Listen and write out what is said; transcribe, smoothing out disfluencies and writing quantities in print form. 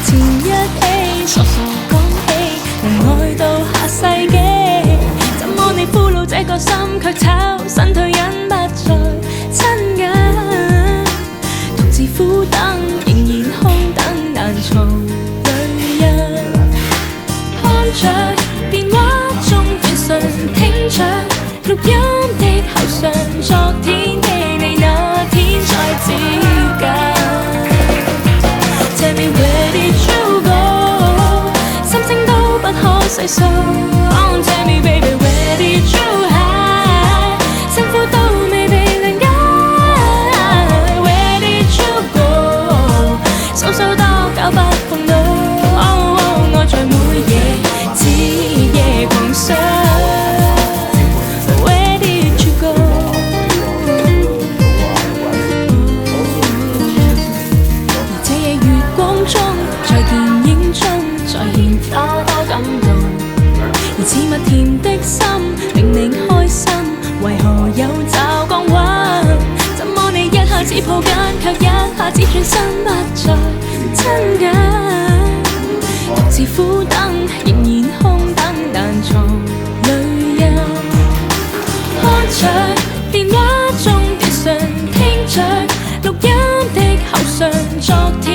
前一起傻傻講起，能愛到下世紀。怎麼你俘虜這個心，卻炒身退隱不再親近？獨自苦等，仍然空等，難藏淚印。看着電話中短信，聽着錄音的口訊，昨天的你那天再接近。Tell me where did you go？ 心聲都不可細數。Oh, tell me baby where did you hide？ 辛苦都未被諒解。Where did you go？ 數數多久不碰到。Oh, oh， 愛在每夜徹夜狂想。Where did you go？ 而這夜月光中，在電影中再現多多感動。而似蜜甜的心令你開心，為何有驟降溫？怎麼你一下子抱緊，卻一下子轉身不再親近？獨自苦等，仍然空等，難藏淚印。看着電話中短信，聽着錄音的口訊，昨天